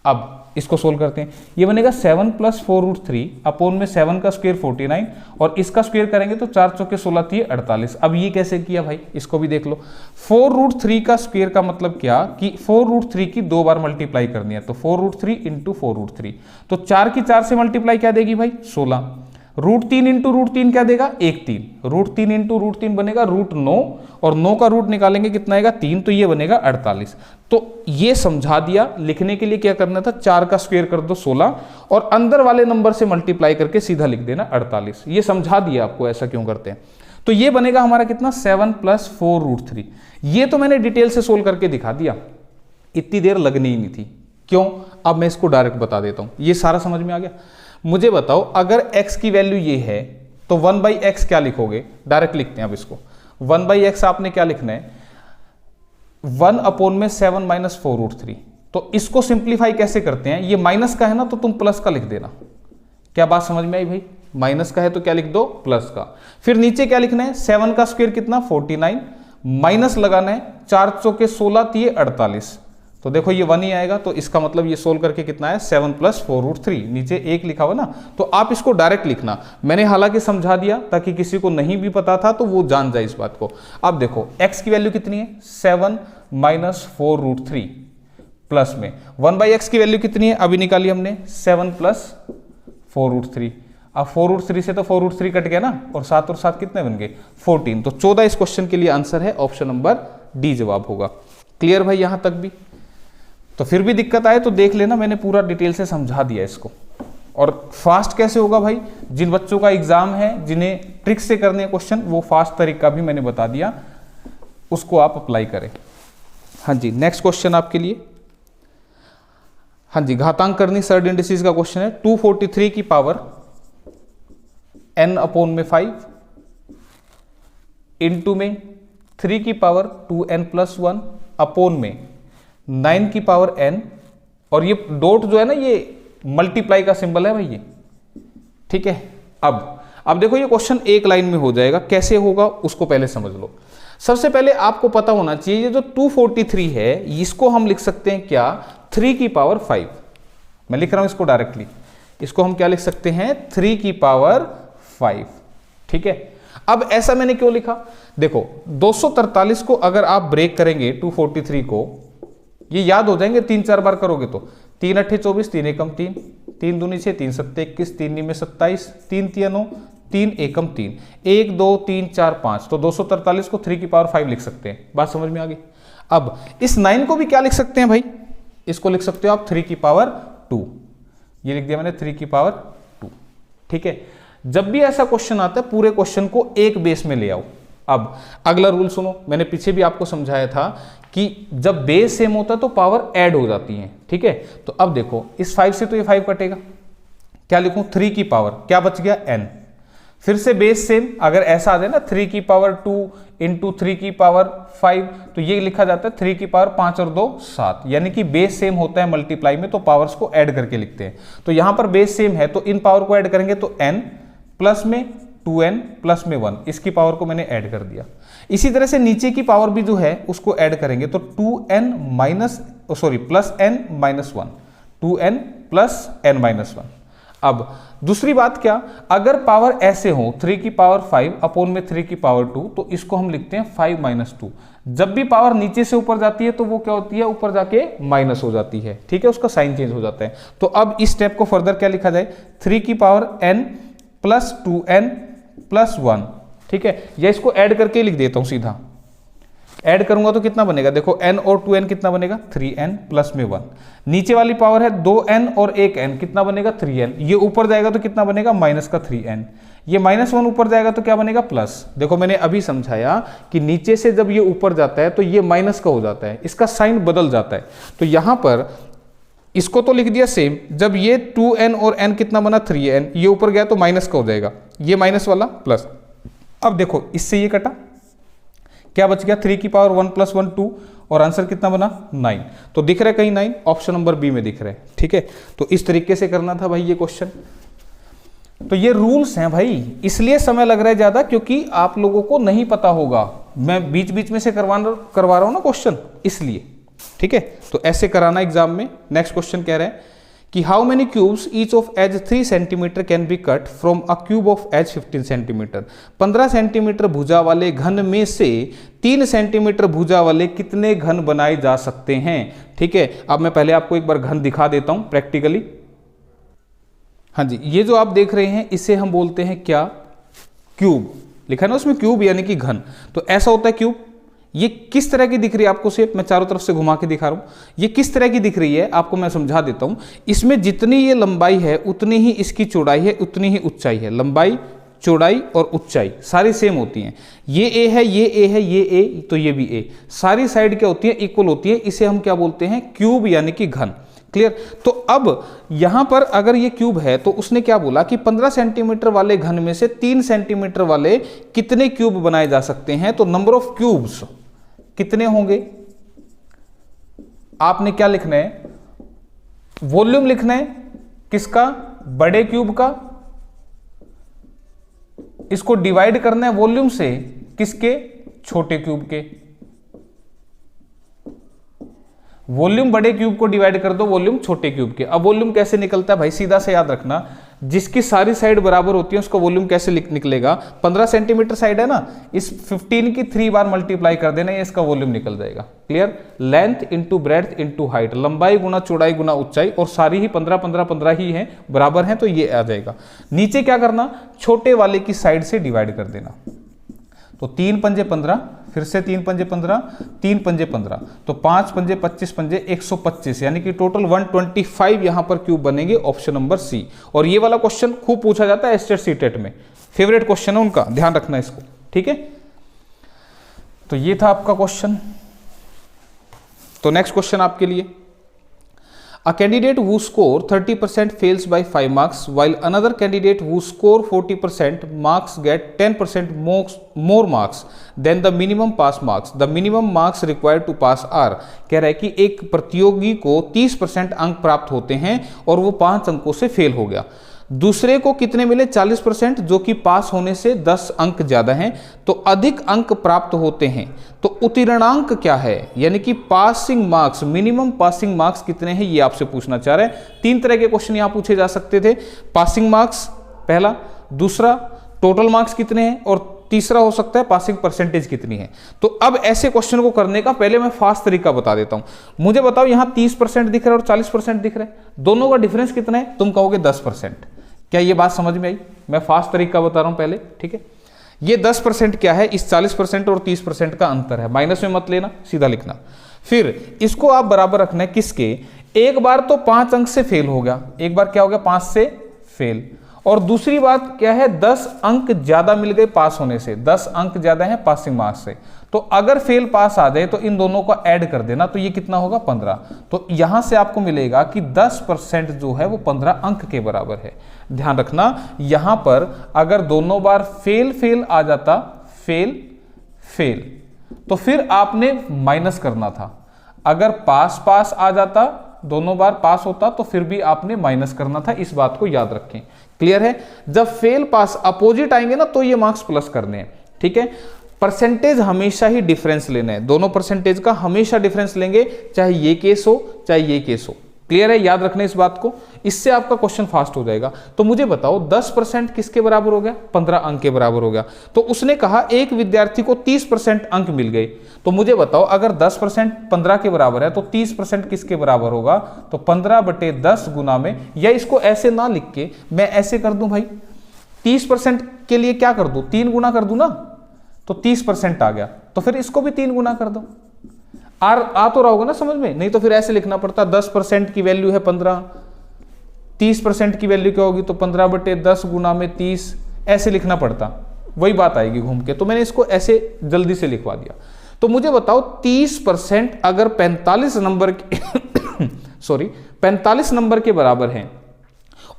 Speaker 1: अब इसको सोल्व करते हैं, ये बनेगा 7 प्लस 4√3 अपोन में 7 का स्क्वायर 49 और इसका स्क्वायर करेंगे तो 4 चौके 16 3 48। अब ये कैसे किया भाई, इसको भी देख लो। 4√3 का स्क्वायर का मतलब क्या कि 4√3 की 2 बार मल्टीप्लाई करनी है, तो 4√3 इंटू 4√3, तो 4 की 4 से मल्टीप्लाई क्या देगी भाई 16। √3 इंटू √3 क्या देगा 1 3, √3 इंटू √3 बनेगा √9 और 9 का रूट निकालेंगे कितना आएगा 3, तो ये बनेगा 48। तो ये समझा दिया। लिखने के लिए क्या करना था, 4 का स्क्वायर कर दो 16 और अंदर वाले नंबर से मल्टीप्लाई करके सीधा लिख देना 48। ये समझा दिया आपको ऐसा क्यों करते हैं। तो ये बनेगा हमारा कितना 7 प्लस 4√3। ये तो मैंने डिटेल से सोल्व करके दिखा दिया, इतनी देर लगनी ही नहीं थी। क्यों, अब मैं इसको डायरेक्ट बता देता हूं, ये सारा समझ में आ गया। मुझे बताओ अगर x की वैल्यू ये है तो 1/x क्या लिखोगे, डायरेक्ट लिखते हैं। अब इसको 1/x आपने क्या लिखना है 1 अपोन में 7 माइनस 4√3। तो इसको सिंप्लीफाई कैसे करते हैं, ये माइनस का है ना तो तुम प्लस का लिख देना। क्या बात समझ में आई भाई, माइनस का है तो क्या लिख दो प्लस का। फिर नीचे क्या लिखना है 7 का स्क्वायर कितना 49 माइनस लगाना है 4 चौके 16 3 48। तो देखो ये 1 ही आएगा, तो इसका मतलब ये सोल्व करके कितना है 7 प्लस 4√3, नीचे 1 लिखा हुआ ना। तो आप इसको डायरेक्ट लिखना, मैंने हालांकि समझा दिया ताकि किसी को नहीं भी पता था तो वो जान जाए इस बात को। अब देखो x की वैल्यू कितनी है 7 माइनस 4√3 प्लस में 1/x की वैल्यू कितनी है अभी निकाली हमने 7 प्लस 4√3। अब 4√3 से तो 4√3 कट गया ना, और 7 और 7 कितने बन गए 14। तो 14 इस क्वेश्चन के लिए आंसर है, ऑप्शन नंबर डी जवाब होगा। क्लियर भाई यहां तक भी। तो फिर भी दिक्कत आए तो देख लेना, मैंने पूरा डिटेल से समझा दिया इसको। और फास्ट कैसे होगा भाई, जिन बच्चों का एग्जाम है जिन्हें ट्रिक से करने हैं क्वेश्चन, वो फास्ट तरीका भी मैंने बता दिया, उसको आप अप्लाई करें। हाँ जी, नेक्स्ट क्वेश्चन आपके लिए। हाँ जी, घातांक करनी सर्ड इंडिसेस का क्वेश्चन है। 243 की पावर n अपोन में 5 इंटू में 3 की पावर 2n प्लस 1 अपोन में 9 की पावर n, और ये डॉट जो है ना ये मल्टीप्लाई का सिंबल है भाई ये, ठीक है। अब देखो ये क्वेश्चन एक लाइन में हो जाएगा, कैसे होगा उसको पहले समझ लो। सबसे पहले आपको पता होना चाहिए ये जो 243 है इसको हम लिख सकते हैं क्या 3 की पावर 5। मैं लिख रहा हूं इसको डायरेक्टली, इसको हम क्या लिख सकते हैं 3 की पावर 5, ठीक है। अब ऐसा मैंने क्यों लिखा, देखो 243 को अगर आप ब्रेक करेंगे 243 को, ये याद हो जाएंगे 3-4 बार करोगे तो 3 8 24 3 एकम 3 3 दूनी 6 3 7 21 3 9 27 3 3 9 3 एकम 3 1 2 3 4 5। तो 243 को 3 की पावर 5 लिख सकते हैं, बात समझ में आ गई। अब इस 9 को भी क्या लिख सकते हैं भाई, इसको लिख सकते हो आप 3 की पावर 2, ये लिख दिया मैंने 3 की पावर 2, ठीक है। जब भी ऐसा क्वेश्चन आता है पूरे क्वेश्चन को एक बेस में ले आओ। अब अगला रूल सुनो, मैंने पीछे भी आपको समझाया था कि जब बेस सेम होता है तो पावर ऐड हो जाती है, ठीक है। तो अब देखो इस 5 से तो ये 5 कटेगा, क्या लिखूं 3 की पावर क्या बच गया n, फिर से बेस सेम, अगर ऐसा आ जाए ना 3 की पावर 2 इंटू 3 की पावर 5, तो ये लिखा जाता है 3 की पावर 5 और 2 7, यानी कि बेस सेम होता है मल्टीप्लाई में तो पावर्स को ऐड करके लिखते हैं। तो यहां पर बेस सेम है तो इन पावर को ऐड करेंगे तो n प्लस में 2n प्लस में 1, इसकी पावर को मैंने ऐड कर दिया। इसी तरह से नीचे की पावर भी जो है उसको ऐड करेंगे तो 2n plus n minus 1, 2n plus n minus 1। अब दूसरी बात क्या, अगर पावर ऐसे हो 3 की पावर 5 अपॉन में 3 की पावर 2, तो इसको हम लिखते हैं 5 माइनस 2। जब भी पावर नीचे से ऊपर जाती है तो वो क्या होती है, ऊपर जाके माइनस हो जाती है, ठीक है, उसका साइन चेंज हो जाता है। तो अब इस स्टेप को फर्दर क्या लिखा जाए, 3 की power n plus 2n plus 1, ठीक है, या इसको ऐड करके लिख देता हूं सीधा। ऐड करूंगा तो कितना बनेगा, देखो n और 2n कितना बनेगा 3n प्लस में 1। नीचे वाली पावर है 2n और 1n, कितना बनेगा 3n। ये ऊपर जाएगा तो कितना बनेगा माइनस का 3n। ये माइनस 1 ऊपर जाएगा तो क्या बनेगा प्लस। देखो मैंने अभी समझाया कि नीचे से जब ये ऊपर जाता है तो ये माइनस का हो जाता है, इसका साइन बदल जाता है। तो यहां पर इसको तो लिख दिया सेम, जब ये 2n और n कितना बना 3n, ये ऊपर गया तो माइनस का हो जाएगा, ये माइनस वाला प्लस। अब देखो इससे ये कटा, क्या बच गया 3 की पावर 1 प्लस 1 2, और आंसर कितना बना 9। तो दिख रहा है कहीं 9, ऑप्शन नंबर बी में दिख रहा है, ठीक है। तो इस तरीके से करना था भाई ये क्वेश्चन। तो ये रूल्स हैं भाई, इसलिए समय लग रहा है ज्यादा क्योंकि आप लोगों को नहीं पता होगा, मैं बीच बीच में से करवा रहा हूं ना क्वेश्चन, इसलिए, ठीक है। तो ऐसे कराना एग्जाम में। नेक्स्ट क्वेश्चन कह रहे हैं कि how many cubes each of edge 3 centimetre can be cut from a cube of edge 15 centimetre. 15 centimetre भुजा वाले घन में से 3 सेंटीमीटर भुजा वाले कितने घन बनाए जा सकते हैं, ठीक है। अब मैं पहले आपको एक बार घन दिखा देता हूं प्रैक्टिकली। हाँ जी, ये जो आप देख रहे हैं इसे हम बोलते हैं क्या, क्यूब। लिखा है ना उसमें क्यूब यानी कि घन। तो ऐसा होता है क्यूब। ये किस तरह की दिख रही है आपको शेप, मैं चारों तरफ से घुमा के दिखा रहा हूं। ये किस तरह की दिख रही है आपको मैं समझा देता हूं। इसमें जितनी ये लंबाई है उतनी ही इसकी चौड़ाई है, उतनी ही ऊंचाई है। लंबाई, चौड़ाई और ऊंचाई सारी सेम होती हैं। ये ए है, ये ए है, ये ए, तो ये भी ए, सारी साइड क्या होती है, इक्वल होती है। इसे हम क्या बोलते हैं, क्यूब यानी कि घन। क्लियर। तो अब यहां पर अगर ये क्यूब है तो उसने क्या बोला कि 15 सेंटीमीटर वाले घन में से 3 सेंटीमीटर वाले कितने क्यूब बनाए जा सकते हैं। तो नंबर ऑफ क्यूब्स कितने होंगे, आपने क्या लिखना है, वॉल्यूम लिखना है किसका, बड़े क्यूब का। इसको डिवाइड करना है वॉल्यूम से किसके, छोटे क्यूब के। वॉल्यूम बड़े क्यूब को डिवाइड कर दो वॉल्यूम छोटे क्यूब के। अब वॉल्यूम कैसे निकलता है भाई, सीधा से याद रखना, जिसकी सारी साइड बराबर होती है उसका वॉल्यूम कैसे निकलेगा। 15 सेंटीमीटर साइड है ना, इस 15 की 3 बार मल्टीप्लाई कर देना, ये इसका वॉल्यूम निकल जाएगा। Clear. Length into breadth into height, लंबाई गुना चौड़ाई गुना ऊंचाई, और सारी ही 15 15 15 ही है, बराबर है, तो ये आ जाएगा। नीचे क्या करना, छोटे वाले की साइड से डिवाइड कर देना। तो 3 पंजे 15, फिर से 3 पंजे 15, 3 पंजे 15, तो 5 पंजे 25 पंजे 125, यानी कि टोटल 125 यहां पर क्यूब बनेंगे, ऑप्शन नंबर सी। और ये वाला क्वेश्चन खूब पूछा जाता है एस्टेट सीटेट में, फेवरेट क्वेश्चन है उनका, ध्यान रखना इसको, ठीक है। तो ये था आपका क्वेश्चन। तो नेक्स्ट क्वेश्चन आपके लिए, A candidate who score 30% fails by 5 marks, while another candidate who score 40% marks get 10% more marks than the minimum pass marks. The minimum marks required to pass are, कह रहा है कि एक प्रतियोगी को 30% अंक प्राप्त होते हैं और वो 5 अंकों से फेल हो गया। दूसरे को कितने मिले, 40%, जो कि पास होने से 10 अंक ज्यादा हैं, तो अधिक अंक प्राप्त होते हैं। तो उत्तीर्णांक क्या है, यानी कि passing marks, minimum passing marks कितने हैं, ये आपसे पूछना चाह रहे हैं। 3 तरह के क्वेश्चन यहां पूछे जा सकते थे, पासिंग मार्क्स पहला, दूसरा टोटल मार्क्स कितने हैं, और तीसरा हो सकता है पासिंग परसेंटेज कितनी है। तो अब ऐसे क्वेश्चन को करने का पहले मैं फास्ट तरीका बता देता हूं। मुझे बताओ यहां 30% दिख रहा है और 40% दिख रहा है, दोनों का डिफरेंस कितना है, तुम कहोगे 10%। क्या ये बात समझ में आई, मैं फास्ट तरीका बता रहा हूं पहले, ठीक है। ये 10% क्या है, इस 40% और 30% का अंतर है, माइनस में मत लेना, सीधा लिखना। फिर इसको आप बराबर रखना है किसके, एक बार तो 5 अंक से फेल हो गया, एक बार क्या हो गया 5 से फेल, और दूसरी बात क्या है, 10 अंक ज्यादा मिल गए पास होने से, 10 अंक ज्यादा है पासिंग मार्क्स से। तो अगर फेल पास आ जाए तो इन दोनों को ऐड कर देना, तो ये कितना होगा 15। तो यहां से आपको मिलेगा कि 10% जो है वो 15 अंक के बराबर है। ध्यान रखना, यहां पर अगर दोनों बार फेल आ जाता, फेल, तो फिर आपने माइनस करना था। अगर पास आ जाता, दोनों बार पास होता, तो फिर भी आपने माइनस करना था। इस बात को याद रखें। क्लियर है? जब फेल पास अपोजिट आएंगे ना, तो ये मार्क्स प्लस करने हैं। ठीक है? परसेंटेज हमेशा ही डिफरेंस लेना है, दोनों परसेंटेज का हमेशा डिफरेंस लेंगे, चाहे ये केस हो चाहे ये केस हो। क्लियर है? याद रखना इस बात को, इससे आपका क्वेश्चन फास्ट हो जाएगा। तो मुझे बताओ 10% किसके बराबर हो गया? 15 अंक के बराबर हो गया। तो उसने कहा एक विद्यार्थी को 30% अंक मिल गए। तो मुझे बताओ अगर 10% 15 के बराबर है तो 30% किसके बराबर होगा? तो 15/10 गुना में, या इसको ऐसे ना लिख के मैं ऐसे कर दूं भाई, 30% के लिए क्या कर दूं? 3 गुना कर दूं ना, तो 30% आ गया। तो फिर इसको भी 3 गुना कर दो। आ तो रहा होगा ना समझ में? नहीं तो फिर ऐसे लिखना पड़ता, 10% की वैल्यू है 15, 30% की वैल्यू क्या होगी? तो 15/10 गुना में 30, ऐसे लिखना पड़ता, वही बात आएगी घूम के। तो मैंने इसको ऐसे जल्दी से लिखवा दिया। तो मुझे बताओ 30% अगर 45 नंबर के सॉरी 45 नंबर के बराबर है,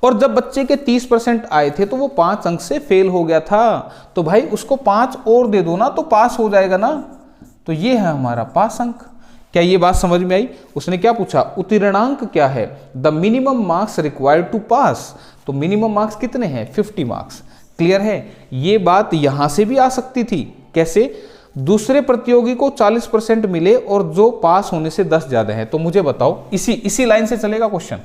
Speaker 1: और जब बच्चे के 30% आए थे तो वो 5 अंक से फेल हो गया था, तो भाई उसको 5 और दे दो ना, तो पास हो जाएगा ना। तो ये है हमारा पास अंक। क्या ये बात समझ में आई? उसने क्या पूछा? उत्तीर्णांक क्या है? The minimum marks required to pass. तो मिनिमम मार्क्स कितने हैं? 50 मार्क्स। क्लियर है? ये बात यहां से भी आ सकती थी। कैसे? दूसरे प्रतियोगी को 40% मिले और जो पास होने से 10 ज्यादा है। तो मुझे बताओ, इसी लाइन से चलेगा क्वेश्चन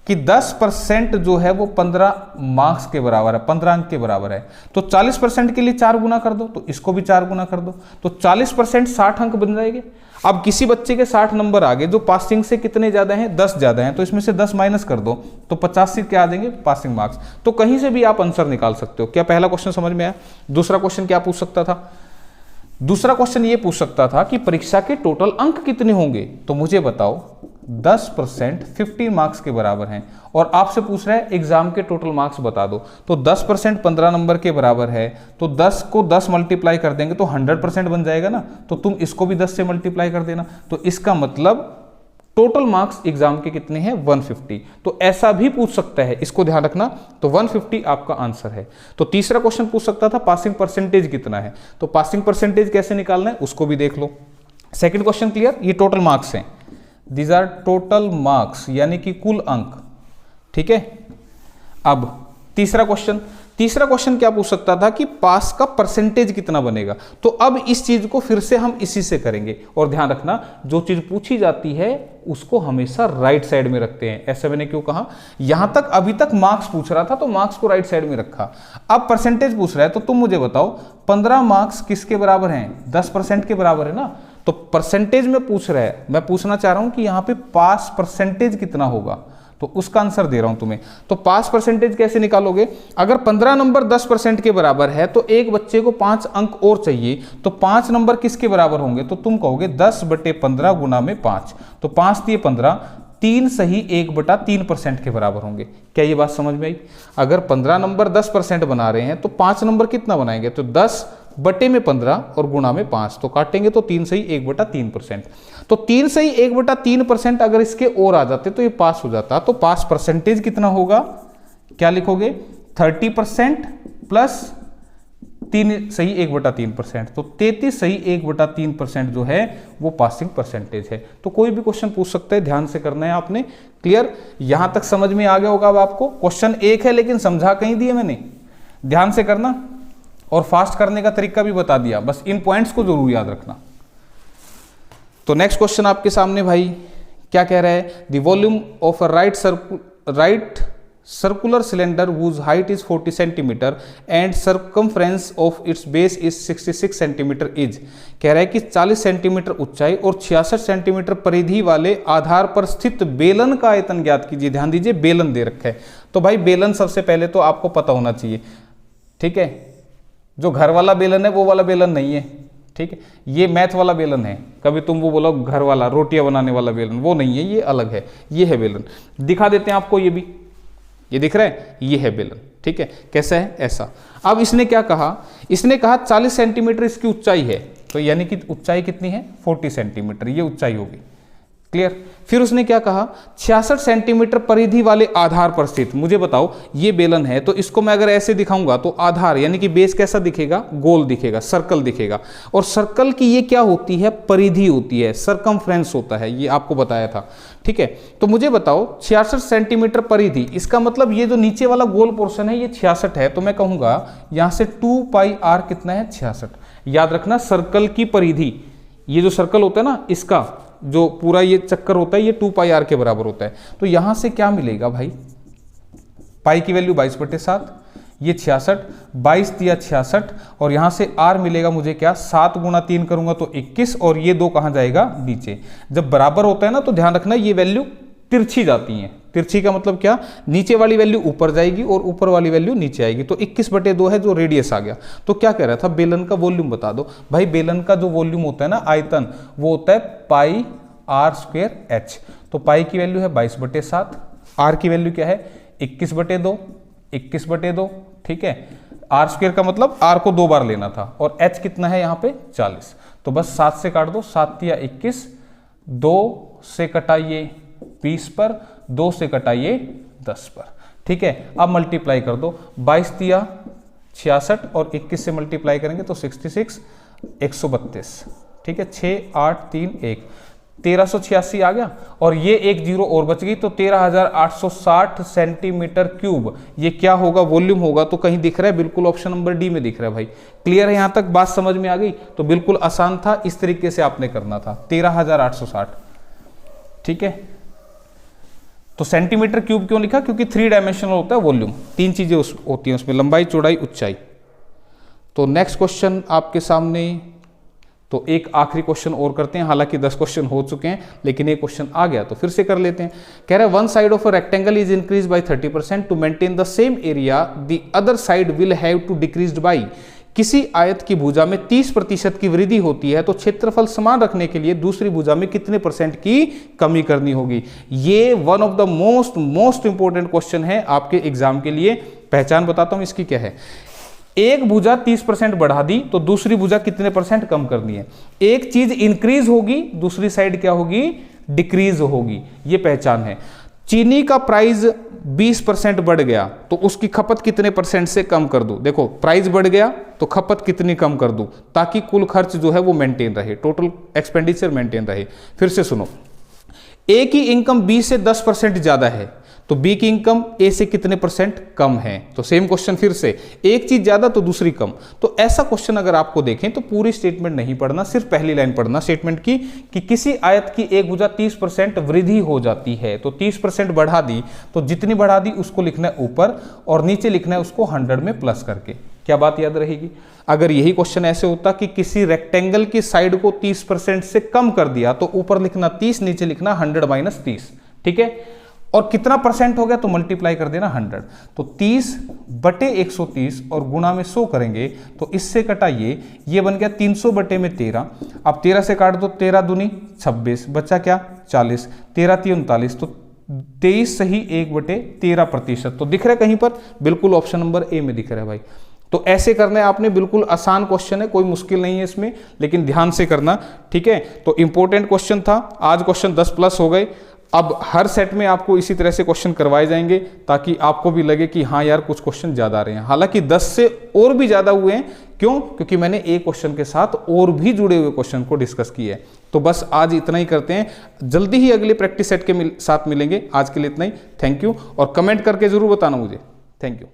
Speaker 1: कि 10% जो है वो 15 मार्क्स के बराबर है, 15 अंक के बराबर है। तो 40% के लिए 4 गुना कर दो, तो इसको भी 4 गुना कर दो, तो 40% 60 अंक बन जाएंगे। अब किसी बच्चे के 60 नंबर आ गए, जो पासिंग से कितने ज्यादा हैं? 10 ज्यादा हैं, तो इसमें से 10 माइनस कर दो, तो 50 से क्या आ जाएंगे? Passing marks. तो कहीं से भी आप आंसर निकाल सकते हो। क्या पहला क्वेश्चन समझ में आया? दूसरा क्वेश्चन क्या पूछ सकता था? दूसरा क्वेश्चन ये पूछ सकता था कि परीक्षा के टोटल अंक कितने होंगे? तो मुझे बताओ 10% 15 मार्क्स के बराबर हैं, और आपसे पूछ रहा है एग्जाम के टोटल मार्क्स बता दो। तो 10% 15 नंबर के बराबर है, तो 10 को 10 मल्टीप्लाई कर देंगे तो 100% बन जाएगा ना। तो तुम इसको भी 10 से मल्टीप्लाई कर देना, तो इसका मतलब टोटल मार्क्स एग्जाम के कितने हैं? 150। तो ऐसा भी पूछ सकता है, इसको ध्यान रखना। तो 150 आपका आंसर है। तो तीसरा क्वेश्चन पूछ सकता था पासिंग परसेंटेज कितना है? तो पासिंग परसेंटेज कैसे निकालना है उसको भी देख लो। Second question clear? ये टोटल मार्क्स हैं, दीज आर टोटल मार्क्स, यानी कि कुल अंक। ठीक है? अब तीसरा क्वेश्चन क्या पूछ सकता था कि पास का परसेंटेज कितना बनेगा? तो अब इस चीज को फिर से हम इसी से करेंगे। और ध्यान रखना, जो चीज पूछी जाती है उसको हमेशा राइट साइड में रखते हैं। ऐसा मैंने क्यों कहा? यहां तक अभी तक मार्क्स पूछ रहा था तो मार्क्स को राइट साइड में रखा। अब परसेंटेज पूछ रहा है, तो तुम मुझे बताओ 15 मार्क्स किसके बराबर हैं? 10% के बराबर है ना। तो परसेंटेज में पूछ रहा है, मैं पूछना चाह रहा हूं कि यहां पे पास परसेंटेज कितना होगा, तो उसका आंसर दे रहा हूं तुम्हें। तो पास परसेंटेज कैसे निकालोगे? अगर 15 नंबर 10% के बराबर है तो एक बच्चे को 5 अंक और चाहिए, तो 5 नंबर किसके बराबर होंगे? तो तुम कहोगे 10/15 गुना में 5, तो 5 दिए 15, 3 सही 1/3% के बराबर होंगे। क्या ये बात समझ में आई? अगर 15 नंबर 10% बना रहे हैं तो 5 नंबर कितना बनाएंगे? तो 10/15 और गुणा में 5, तो काटेंगे तो 3 सही 1/3%। तो 3 सही 1/3% अगर इसके और आ जाते तो ये पास हो जाता। तो पास परसेंटेज कितना होगा? क्या लिखोगे? 30% प्लस 3 सही 1/3%, तो 33 सही 1/3% जो है वो पासिंग परसेंटेज है। तो कोई भी क्वेश्चन पूछ सकते हैं, ध्यान से करना है आपने। क्लियर? यहां तक समझ में आ गया होगा अब आपको। क्वेश्चन एक है लेकिन समझा कहीं दिए मैंने, ध्यान से करना। और फास्ट करने का तरीका भी बता दिया, बस इन पॉइंट्स को जरूर याद रखना। तो नेक्स्ट क्वेश्चन आपके सामने भाई क्या कह रहा है? The volume of a right circular cylinder whose height is 40 cm and circumference of its base is 66 cm is, कह रहा है कि 40 सेंटीमीटर ऊंचाई और 66 सेंटीमीटर परिधि वाले आधार पर स्थित बेलन का आयतन ज्ञात कीजिए। ध्यान दीजिए, बेलन दे रखा है। तो भाई बेलन सबसे पहले तो आपको पता होना चाहिए। ठीक है? जो घर वाला बेलन है वो वाला बेलन नहीं है। ठीक है? ये मैथ वाला बेलन है। कभी तुम वो बोलो घर वाला रोटियां बनाने वाला बेलन, वो नहीं है, ये अलग है। ये है बेलन। दिखा देते हैं आपको, ये भी, ये दिख रहा है, ये है बेलन। ठीक है, कैसा है, ऐसा। अब इसने क्या कहा, इसने कहा 40 सेंटीमीटर इसकी ऊंचाई है, तो यानी कि ऊंचाई कितनी है, 40 सेंटीमीटर ये ऊंचाई होगी, क्लियर। फिर उसने क्या कहा, 66 सेंटीमीटर परिधि वाले आधार पर स्थित, मुझे बताओ ये बेलन है तो इसको मैं अगर ऐसे दिखाऊंगा तो आधार यानी कि बेस कैसा दिखेगा, गोल दिखेगा, सर्कल दिखेगा, और सर्कल की ये क्या होती है, परिधि होती है, सरकमफ्रेंस होता है, ये आपको बताया था, ठीक है। तो मुझे बताओ 66 सेंटीमीटर परिधि, इसका मतलब ये जो नीचे वाला गोल पोर्शन है ये 66 है, तो मैं कहूंगा यहां से 2 पाई आर कितना है, 66। याद रखना सर्कल की परिधि, ये जो सर्कल होता है ना इसका जो पूरा ये चक्कर होता है ये 2 पाई आर के बराबर होता है। तो यहां से क्या मिलेगा भाई, पाई की वैल्यू 22/7, ये 66, 22 दिया 66, और यहां से आर मिलेगा मुझे क्या, 7 गुणा 3 करूंगा तो 21, और ये 2 कहां जाएगा, नीचे। जब बराबर होता है ना तो ध्यान रखना ये वैल्यू तिरछी जाती है। तिरछी का मतलब क्या, नीचे वाली वैल्यू ऊपर जाएगी और ऊपर वाली वैल्यू नीचे आएगी। तो 21/2 है जो रेडियस आ गया। तो क्या कह रहा था, बेलन का वॉल्यूम बता दो। भाई बेलन का जो वॉल्यूम होता है ना, आयतन, वो होता है पाई आर स्क्वायर एच। तो पाई की वैल्यू है 22/7, आर की वैल्यू क्या है 21/2, 21/2, ठीक है। आर स्क्वायर का मतलब आर को 2 बार लेना था, और एच कितना है यहाँ पे 40। तो बस 7 से काट दो, 7 या 21, 2 से कटाइए 20 पर, 2 से कटाइए 10 पर, ठीक है। अब मल्टीप्लाई कर दो, 22 दिया 66 और 21 से मल्टीप्लाई करेंगे तो 66, 132, ठीक है। 6, 8, 3, 1, 1386 आ गया, और ये एक जीरो और बच गई, तो 13,860 सेंटीमीटर क्यूब ये क्या होगा, वॉल्यूम होगा। तो कहीं दिख रहा है, बिल्कुल ऑप्शन नंबर डी में दिख रहा है भाई। क्लियर है, यहां तक बात समझ में आ गई। तो बिल्कुल आसान था, इस तरीके से आपने करना था, 13,860, ठीक है। तो सेंटीमीटर क्यूब क्यों लिखा, क्योंकि 3 डायमेंशनल होता है वॉल्यूम, 3 चीजें होती हैं उसमें, लंबाई, चौड़ाई, ऊंचाई। तो नेक्स्ट क्वेश्चन आपके सामने, तो एक आखिरी क्वेश्चन और करते हैं, हालांकि 10 क्वेश्चन हो चुके हैं, लेकिन एक क्वेश्चन आ गया तो फिर से कर लेते हैं। कह रहे हैं one side of a rectangle is increase by 30% to maintain the same area, the other side will have to decreased by. किसी आयत की भुजा में 30% की वृद्धि होती है तो क्षेत्रफल समान रखने के लिए दूसरी भुजा में कितने % की कमी करनी होगी। ये one of the most important question है आपके एग्जाम के लिए। पहचान बताता हूं इसकी क्या है। एक भुजा 30% बढ़ा दी तो दूसरी भुजा कितने % कम करनी है। एक चीज इंक्रीज होगी, दूसरी साइड क्या होगी, डिक्रीज होगी। ये पहचान है। चीनी का प्राइस 20% बढ़ गया तो उसकी खपत कितने % से कम कर दूं। देखो प्राइस बढ़ गया तो खपत कितनी कम कर दूं, ताकि कुल खर्च जो है वो मेंटेन रहे, टोटल एक्सपेंडिचर मेंटेन रहे। फिर से सुनो, ए की इनकम बी से 10% ज्यादा है तो बी की इनकम ए से कितने % कम है। तो सेम क्वेश्चन फिर से, एक चीज ज्यादा तो दूसरी कम। तो ऐसा क्वेश्चन अगर आपको देखें तो पूरी स्टेटमेंट नहीं पढ़ना, सिर्फ पहली लाइन पढ़ना स्टेटमेंट की, कि किसी आयत की एक भुजा 30% वृद्धि हो जाती है तो 30% बढ़ा दी, तो जितनी बढ़ा दी उसको लिखना है ऊपर और नीचे लिखना है उसको 100 में प्लस करके। क्या बात याद रहेगी। अगर यही क्वेश्चन ऐसे होता कि किसी रेक्टेंगल की साइड को 30% से कम कर दिया तो ऊपर लिखना 30, नीचे लिखना 100 - 30, ठीक है। और कितना % हो गया तो मल्टीप्लाई कर देना 100। तो 30/130 और गुणा में 100 करेंगे तो इससे कटाइए, ये बन गया 300/13। अब 13 से काट दो, 13 दूनी 26, बच्चा क्या 40, 13 × 3 = 39, तो 23 सही 1/13%। तो दिख रहा है कहीं पर, बिल्कुल ऑप्शन नंबर ए में दिख रहा है भाई। तो ऐसे करना है आपने, बिल्कुल आसान क्वेश्चन है, कोई मुश्किल नहीं है इसमें, लेकिन ध्यान से करना, ठीक है। तो इंपॉर्टेंट क्वेश्चन था आज, क्वेश्चन 10+ हो गए। अब हर सेट में आपको इसी तरह से क्वेश्चन करवाए जाएंगे ताकि आपको भी लगे कि हाँ यार कुछ क्वेश्चन ज्यादा आ रहे हैं। हालांकि 10 से और भी ज्यादा हुए हैं, क्यों, क्योंकि मैंने एक क्वेश्चन के साथ और भी जुड़े हुए क्वेश्चन को डिस्कस किया है। तो बस आज इतना ही करते हैं, जल्दी ही अगले प्रैक्टिस सेट के साथ मिलेंगे। आज के लिए इतना ही, थैंक यू। और कमेंट करके जरूर बताना मुझे, थैंक यू।